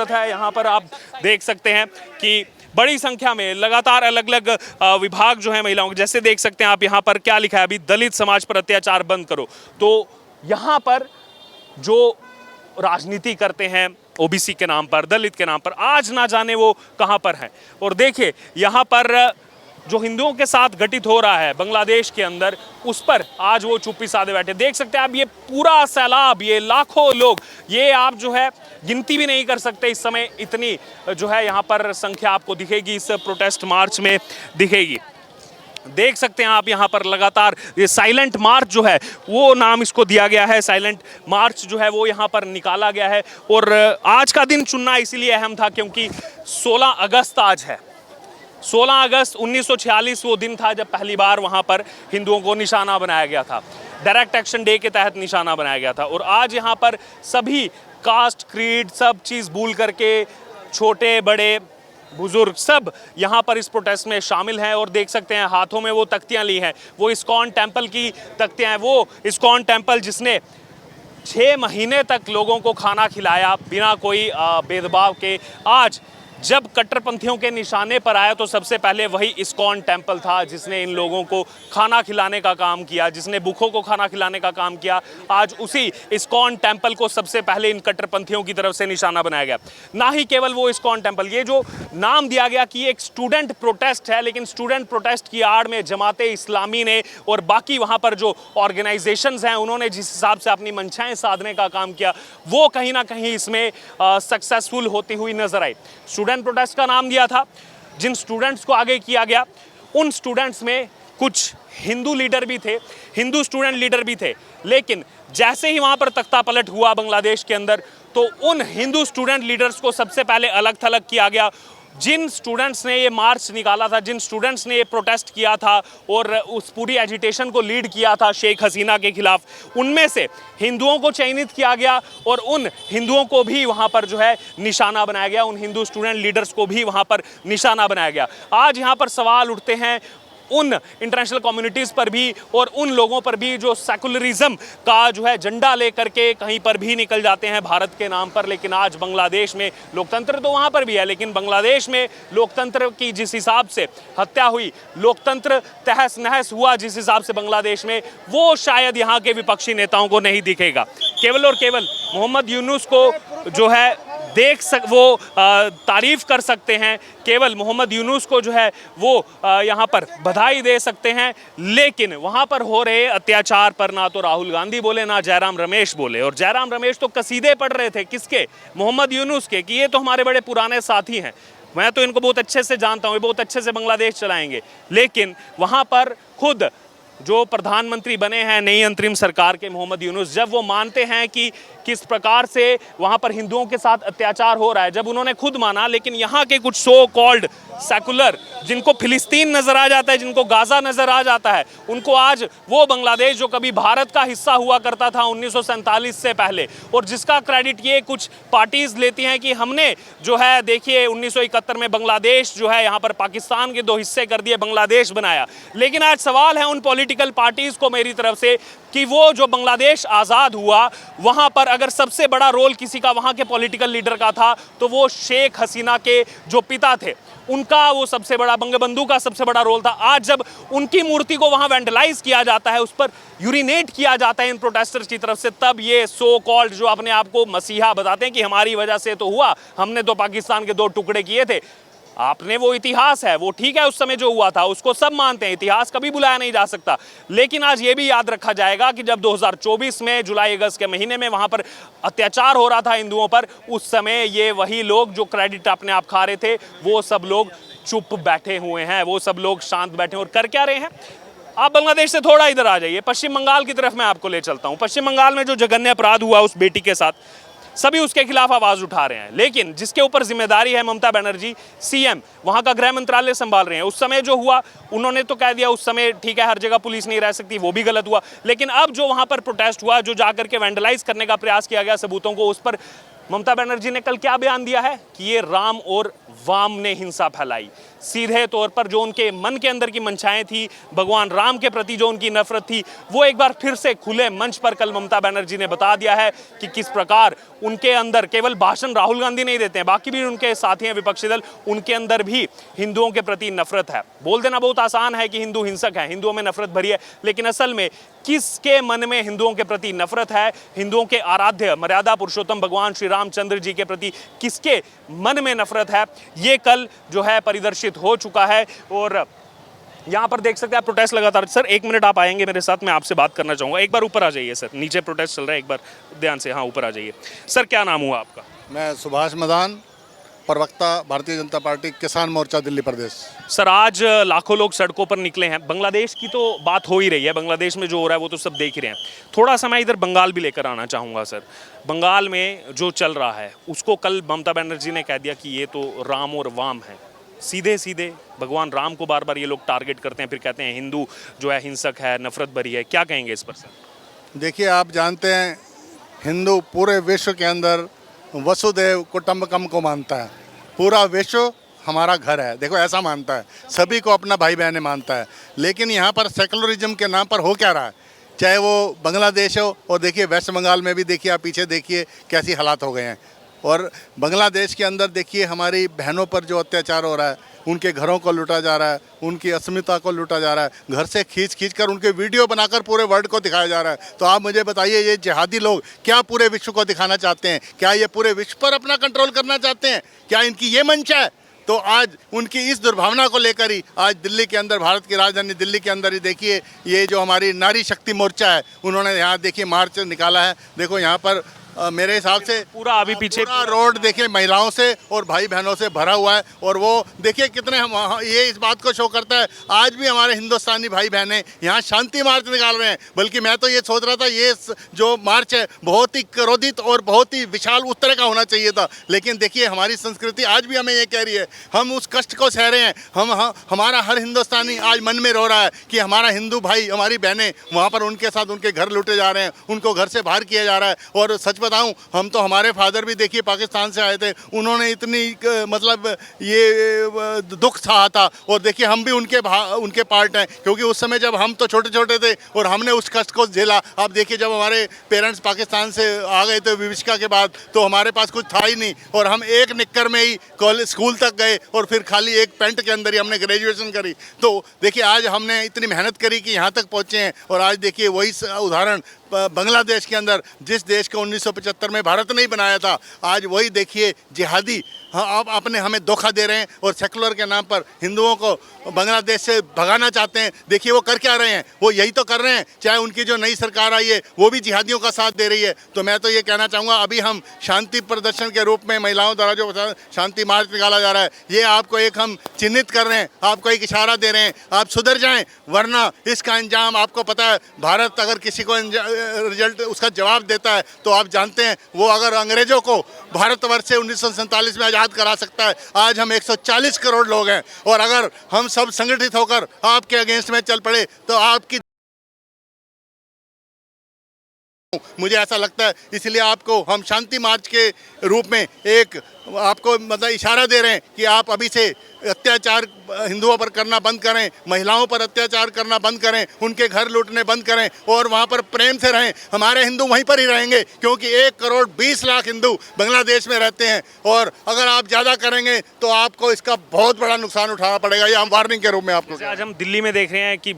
है। यहाँ पर आप देख सकते हैं कि बड़ी संख्या में लगातार अलग अलग विभाग जो है महिलाओं के, जैसे देख सकते हैं आप यहाँ पर क्या लिखा है अभी, दलित समाज पर अत्याचार बंद करो। तो यहाँ पर जो राजनीति करते हैं ओबीसी के नाम पर, दलित के नाम पर, आज ना जाने वो कहाँ पर हैं। और देखिए यहाँ पर जो हिंदुओं के साथ घटित हो रहा है बांग्लादेश के अंदर, उस पर आज वो चुप्पी साधे बैठे। देख सकते हैं आप ये पूरा सैलाब, ये लाखों लोग, ये आप जो है गिनती भी नहीं कर सकते इस समय, इतनी जो है यहाँ पर संख्या आपको दिखेगी, इस प्रोटेस्ट मार्च में दिखेगी। देख सकते हैं आप यहाँ पर लगातार ये साइलेंट मार्च जो है वो नाम इसको दिया गया है, साइलेंट मार्च जो है वो यहाँ पर निकाला गया है। और आज का दिन चुनना इसीलिए अहम था क्योंकि 16 अगस्त आज है। 16 अगस्त 1946 वो दिन था जब पहली बार वहाँ पर हिंदुओं को निशाना बनाया गया था, डायरेक्ट एक्शन डे के तहत निशाना बनाया गया था। और आज यहाँ पर सभी कास्ट, क्रीड, सब चीज़ भूल करके, छोटे बड़े बुजुर्ग सब यहाँ पर इस प्रोटेस्ट में शामिल हैं। और देख सकते हैं हाथों में वो तख्तियाँ ली हैं, वो इस्कॉन टेम्पल की तख्तियाँ हैं। वो इस्कॉन टेम्पल जिसने 6 महीने तक लोगों को खाना खिलाया बिना कोई भेदभाव के, आज जब कट्टरपंथियों के निशाने पर आया तो सबसे पहले वही इस्कॉन टेम्पल था जिसने इन लोगों को खाना खिलाने का काम किया, जिसने भूखों को खाना खिलाने का काम किया। आज उसी इस्कॉन टेम्पल को सबसे पहले इन कट्टरपंथियों की तरफ से निशाना बनाया गया। ना ही केवल वो इस्कॉन टेम्पल, ये जो नाम दिया गया कि एक स्टूडेंट प्रोटेस्ट है, लेकिन स्टूडेंट प्रोटेस्ट की आड़ में जमाते इस्लामी ने और बाकी वहाँ पर जो ऑर्गेनाइजेशंस हैं उन्होंने जिस हिसाब से अपनी मंशाएं साधने का काम किया, वो कहीं ना कहीं इसमें सक्सेसफुल होती हुई नजर आई। स्टूडेंट प्रोटेस्ट का नाम दिया था, जिन स्टूडेंट्स को आगे किया गया उन स्टूडेंट्स में कुछ हिंदू लीडर भी थे, हिंदू स्टूडेंट लीडर भी थे। लेकिन जैसे ही वहां पर तख्ता पलट हुआ बांग्लादेश के अंदर, तो उन हिंदू स्टूडेंट लीडर्स को सबसे पहले अलग थलग किया गया। जिन स्टूडेंट्स ने ये मार्च निकाला था, जिन स्टूडेंट्स ने ये प्रोटेस्ट किया था और उस पूरी एजिटेशन को लीड किया था शेख हसीना के खिलाफ, उनमें से हिंदुओं को चयनित किया गया और उन हिंदुओं को भी वहाँ पर जो है निशाना बनाया गया, उन हिंदू स्टूडेंट लीडर्स को भी वहाँ पर निशाना बनाया गया। आज यहाँ पर सवाल उठते हैं उन इंटरनेशनल कम्युनिटीज़ पर भी और उन लोगों पर भी जो सेकुलरिज्म का जो है झंडा लेकर के कहीं पर भी निकल जाते हैं भारत के नाम पर। लेकिन आज बांग्लादेश में लोकतंत्र तो वहाँ पर भी है, लेकिन बांग्लादेश में लोकतंत्र की जिस हिसाब से हत्या हुई, लोकतंत्र तहस नहस हुआ जिस हिसाब से बांग्लादेश में, वो शायद यहाँ के विपक्षी नेताओं को नहीं दिखेगा। केवल और केवल मोहम्मद यूनुस को जो है वो तारीफ कर सकते हैं, केवल मोहम्मद यूनुस को जो है वो यहाँ पर बधाई दे सकते हैं। लेकिन वहाँ पर हो रहे अत्याचार पर ना तो राहुल गांधी बोले, ना जयराम रमेश बोले। और जयराम रमेश तो कसीदे पढ़ रहे थे, किसके? मोहम्मद यूनुस के, कि ये तो हमारे बड़े पुराने साथी हैं, मैं तो इनको बहुत अच्छे से जानता हूँ, ये बहुत अच्छे से बांग्लादेश चलाएंगे। लेकिन वहाँ पर खुद जो प्रधानमंत्री बने हैं नई अंतरिम सरकार के, मोहम्मद यूनुस, जब वो मानते हैं कि किस प्रकार से वहाँ पर हिंदुओं के साथ अत्याचार हो रहा है, जब उन्होंने खुद माना, लेकिन यहाँ के कुछ सो कॉल्ड सेकुलर, जिनको फिलिस्तीन नज़र आ जाता है, जिनको गाज़ा नज़र आ जाता है, उनको आज वो बांग्लादेश जो कभी भारत का हिस्सा हुआ करता था 1947 से पहले, और जिसका क्रेडिट ये कुछ पार्टीज़ लेती हैं कि हमने जो है देखिए 1971 में बांग्लादेश जो है यहाँ पर पाकिस्तान के 2 हिस्से कर दिए, बांग्लादेश बनाया। लेकिन आज सवाल है उन पॉलिटिकल पार्टीज़ को मेरी तरफ से कि वो जो बांग्लादेश आज़ाद हुआ, वहाँ पर अगर सबसे बड़ा रोल किसी का वहाँ के पॉलिटिकल लीडर का था तो वो शेख हसीना के जो पिता थे उनका वो सबसे बड़ा, बंगबंधु का सबसे बड़ा रोल था। आज जब उनकी मूर्ति को वहाँ वैंडलाइज किया जाता है, उस पर यूरिनेट किया जाता है इन प्रोटेस्टर्स की तरफ से, तब ये सो कॉल्ड जो अपने आप को मसीहा बताते हैं कि हमारी वजह से तो हुआ, हमने तो पाकिस्तान के 2 टुकड़े किए थे। आपने वो इतिहास है, वो ठीक है, उस समय जो हुआ था उसको सब मानते हैं, इतिहास कभी बुलाया नहीं जा सकता। लेकिन आज ये भी याद रखा जाएगा कि जब 2024 में जुलाई अगस्त के महीने में वहाँ पर अत्याचार हो रहा था हिंदुओं पर, उस समय ये वही लोग जो क्रेडिट अपने आप खा रहे थे, वो सब लोग चुप बैठे हुए हैं, वो सब लोग शांत बैठे हैं। और कर क्या रहे हैं? आप बांग्लादेश से थोड़ा इधर आ जाइए, पश्चिम बंगाल की तरफ मैं आपको ले चलता हूँ। पश्चिम बंगाल में जो जघन्य अपराध हुआ उस बेटी के साथ, सभी उसके खिलाफ आवाज उठा रहे हैं, लेकिन जिसके ऊपर जिम्मेदारी है ममता बनर्जी, सीएम, वहां का गृह मंत्रालय संभाल रहे हैं। उस समय जो हुआ उन्होंने तो कह दिया उस समय ठीक है, हर जगह पुलिस नहीं रह सकती, वो भी गलत हुआ। लेकिन अब जो वहां पर प्रोटेस्ट हुआ, जो जाकर के वैंडलाइज करने का प्रयास किया गया सबूतों को, उस पर ममता बनर्जी ने कल क्या बयान दिया है कि ये राम और वाम ने हिंसा फैलाई। सीधे तौर पर जो उनके मन के अंदर की मंशाएं थी, भगवान राम के प्रति जो उनकी नफरत थी, वो एक बार फिर से खुले मंच पर कल ममता बनर्जी ने बता दिया है कि किस प्रकार उनके अंदर केवल भाषण राहुल गांधी नहीं देते हैं, बाकी भी उनके साथी हैं विपक्षी दल, उनके अंदर भी हिंदुओं के प्रति नफरत है। बोल देना बहुत आसान है कि हिंदू हिंसक है, हिंदुओं में नफरत भरी है, लेकिन असल में किसके मन में हिंदुओं के प्रति नफरत है, हिंदुओं के आराध्य मर्यादा पुरुषोत्तम भगवान श्री रामचंद्र जी के प्रति किसके मन में नफरत है, ये कल जो है परिदर्शित हो चुका है। और यहाँ पर देख सकते हैं आप प्रोटेस्ट लगातार। सर 1 मिनट आप आएंगे मेरे साथ, मैं आपसे बात करना चाहूँगा। एक बार ऊपर आ जाइए सर, नीचे प्रोटेस्ट चल रहा है, एक बार ध्यान से, हाँ ऊपर आ जाइए। सर क्या नाम हुआ आपका? मैं सुभाष मदान, प्रवक्ता भारतीय जनता पार्टी किसान मोर्चा दिल्ली प्रदेश। सर आज लाखों लोग सड़कों पर निकले हैं। बांग्लादेश की तो बात हो ही रही है, बांग्लादेश में जो हो रहा है वो तो सब देख ही रहे हैं। थोड़ा सा मैं इधर बंगाल भी लेकर आना चाहूँगा सर। बंगाल में जो चल रहा है उसको कल ममता बनर्जी ने कह दिया कि ये तो राम और वाम है। सीधे सीधे भगवान राम को बार बार ये लोग टारगेट करते हैं, फिर कहते हैं हिंदू जो है हिंसक है, नफरत भरी है। क्या कहेंगे इस पर सर? देखिए, आप जानते हैं हिंदू पूरे विश्व के अंदर वसुदेव कुटुंबकम को मानता है। पूरा विश्व हमारा घर है, देखो ऐसा मानता है, सभी को अपना भाई बहन मानता है। लेकिन यहाँ पर सेकुलरिज्म के नाम पर हो क्या रहा है, चाहे वो बांग्लादेश हो, और देखिए वेस्ट बंगाल में भी देखिए, आप पीछे देखिए कैसी हालात हो गए हैं। और बांग्लादेश के अंदर देखिए हमारी बहनों पर जो अत्याचार हो रहा है, उनके घरों को लूटा जा रहा है, उनकी अस्मिता को लूटा जा रहा है, घर से खींच कर उनके वीडियो बनाकर पूरे वर्ल्ड को दिखाया जा रहा है। तो आप मुझे बताइए, ये जिहादी लोग क्या पूरे विश्व को दिखाना चाहते हैं? क्या ये पूरे विश्व पर अपना कंट्रोल करना चाहते हैं? क्या इनकी ये मंशा है? तो आज उनकी इस दुर्भावना को लेकर ही आज दिल्ली के अंदर, भारत की राजधानी दिल्ली के अंदर ही देखिए, ये जो हमारी नारी शक्ति मोर्चा है, उन्होंने यहाँ देखिए मार्च निकाला है। देखो यहाँ पर मेरे हिसाब से पूरा अभी पीछे पूरा रोड देखिए महिलाओं से और भाई बहनों से भरा हुआ है। और वो देखिए कितने ये इस बात को शो करता है, आज भी हमारे हिंदुस्तानी भाई बहनें यहाँ शांति मार्च निकाल रहे हैं। बल्कि मैं तो ये सोच रहा था, ये जो मार्च है बहुत ही क्रोधित और बहुत ही विशाल उस तरह का होना चाहिए था। लेकिन देखिए हमारी संस्कृति आज भी हमें ये कह रही है, हम उस कष्ट को सह रहे हैं। हमारा हर हिंदुस्तानी आज मन में रो रहा है कि हमारा हिंदू भाई, हमारी बहनें वहाँ पर उनके साथ उनके घर लूटे जा रहे हैं, उनको घर से बाहर किया जा रहा है। और सच बताऊं, हम तो, हमारे फादर भी देखिए पाकिस्तान से आए थे, उन्होंने इतनी मतलब ये दुख सहा था। और देखिए हम भी उनके पार्ट हैं, क्योंकि उस समय जब हम तो छोटे छोटे थे और हमने उस कष्ट को झेला। आप देखिए जब हमारे पेरेंट्स पाकिस्तान से आ गए थे विविष्का के बाद, तो हमारे पास कुछ था ही नहीं, और हम एक निक्कर में ही कॉलेज स्कूल तक गए, और फिर खाली एक पैंट के अंदर ही हमने ग्रेजुएशन करी। तो देखिए आज हमने इतनी मेहनत करी कि यहाँ तक पहुँचे हैं। और आज देखिए वही उदाहरण बांग्लादेश के अंदर, जिस देश को 1975 में भारत ने ही बनाया था, आज वही देखिए जिहादी आप अपने हमें धोखा दे रहे हैं और सेकुलर के नाम पर हिंदुओं को बांग्लादेश से भगाना चाहते हैं। देखिए वो कर क्या रहे हैं, वो यही तो कर रहे हैं। चाहे उनकी जो नई सरकार आई है वो भी जिहादियों का साथ दे रही है। तो मैं तो ये कहना चाहूँगा, अभी हम शांति प्रदर्शन के रूप में महिलाओं द्वारा जो शांति मार्च निकाला जा रहा है, ये आपको एक हम चिन्हित कर रहे हैं, आपको एक इशारा दे रहे हैं, आप सुधर जाएं, वरना इसका अंजाम आपको पता है। भारत अगर किसी को रिजल्ट उसका जवाब देता है तो आप जानते हैं, वो अगर अंग्रेजों को भारतवर्ष से 1947 में आज़ाद करा सकता है। आज हम 140 करोड़ लोग हैं, और अगर हम सब संगठित होकर आपके अगेंस्ट में चल पड़े तो आपकी, मुझे ऐसा लगता है। इसलिए आपको हम शांति मार्च के रूप में एक आपको मतलब इशारा दे रहे हैं कि आप अभी से अत्याचार हिंदुओं पर करना बंद करें, महिलाओं पर अत्याचार करना बंद करें, उनके घर लूटने बंद करें, और वहाँ पर प्रेम से रहें। हमारे हिंदू वहीं पर ही रहेंगे, क्योंकि 1 करोड़ 20 लाख हिंदू बांग्लादेश में रहते हैं। और अगर आप ज़्यादा करेंगे तो आपको इसका बहुत बड़ा नुकसान उठाना पड़ेगा। ये हम वार्निंग के रूप में आपको, आज हम दिल्ली में देख रहे हैं कि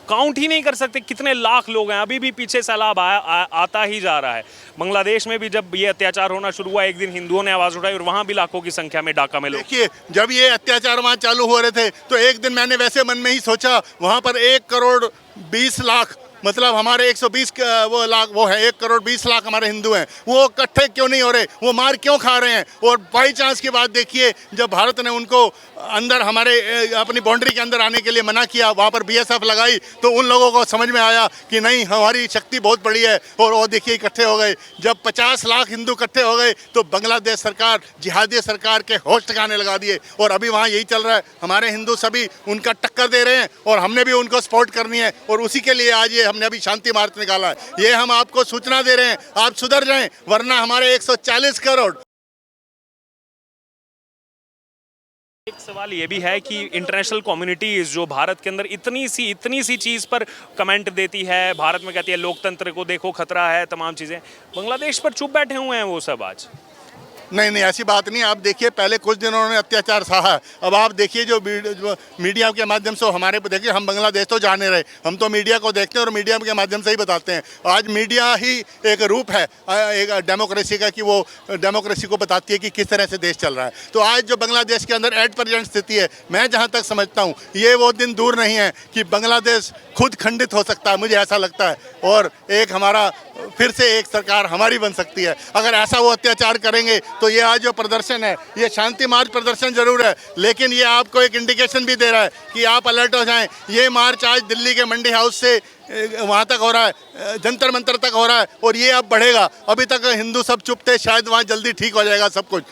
काउंट ही नहीं कर सकते कितने लाख लोग हैं, अभी भी पीछे सैलाब आता ही जा रहा है। बांग्लादेश में भी जब ये अत्याचार होना शुरू हुआ, एक दिन हिंदुओं ने आवाज़ उठाई और वहाँ भी लाखों की संख्या में ढाका में लोग। देखिए जब ये अत्याचार वहाँ चालू हो रहे थे तो एक दिन मैंने वैसे मन में ही सोचा, वहाँ पर 1 करोड़ 20 लाख मतलब हमारे 120 वो लाख वो है, 1 करोड़ 20 लाख हमारे हिंदू हैं, वो इकट्ठे क्यों नहीं हो रहे, वो मार क्यों खा रहे हैं। और बाई चांस की बात देखिए, जब भारत ने उनको अंदर हमारे अपनी बाउंड्री के अंदर आने के लिए मना किया, वहाँ पर BSF लगाई, तो उन लोगों को समझ में आया कि नहीं हमारी शक्ति बहुत बड़ी है, और वो देखिए इकट्ठे हो गए। जब 50 लाख हिंदू इकट्ठे हो गए तो बांग्लादेश सरकार जिहादी सरकार के होश ठिकाने लगा दिए। और अभी वहाँ यही चल रहा है, हमारे हिंदू सभी उनका टक्कर दे रहे हैं और हमने भी उनको सपोर्ट करनी है, और उसी के लिए आज ये हमने अभी शांति मार्च निकाला है। ये हम आपको सूचना दे रहे हैं, आप सुधर जाएं, वरना हमारे 140 करोड़। एक सवाल ये भी है कि इंटरनेशनल कम्युनिटीज जो भारत के अंदर इतनी सी चीज़ पर कमेंट देती है, भारत में कहती है लोकतंत्र को देखो खतरा है, तमाम चीज़ें, बांग्लादेश पर चुप बैठे हुए हैं वो सब आज। नहीं, ऐसी बात नहीं। आप देखिए, पहले कुछ दिन उन्होंने अत्याचार सहा, अब आप देखिए जो मीडिया के माध्यम से हमारे को देखिए, हम बांग्लादेश तो जाने रहे, हम तो मीडिया को देखते हैं और मीडिया के माध्यम से ही बताते हैं। आज मीडिया ही एक रूप है एक डेमोक्रेसी का, कि वो डेमोक्रेसी को बताती है कि किस तरह से देश चल रहा है। तो आज जो बांग्लादेश के अंदर एट प्रेजेंट स्थिति है, मैं जहाँ तक समझता हूँ ये वो दिन दूर नहीं है कि बांग्लादेश खुद खंडित हो सकता है, मुझे ऐसा लगता है, और एक हमारा फिर से एक सरकार हमारी बन सकती है। अगर ऐसा वो अत्याचार करेंगे तो ये आज जो प्रदर्शन है, ये शांति मार्च प्रदर्शन जरूर है, लेकिन ये आपको एक इंडिकेशन भी दे रहा है कि आप अलर्ट हो जाएं। ये मार्च आज दिल्ली के मंडी हाउस से वहाँ तक हो रहा है, जंतर मंतर तक हो रहा है, और ये अब बढ़ेगा। अभी तक हिंदू सब चुप थे, शायद वहाँ जल्दी ठीक हो जाएगा सब कुछ,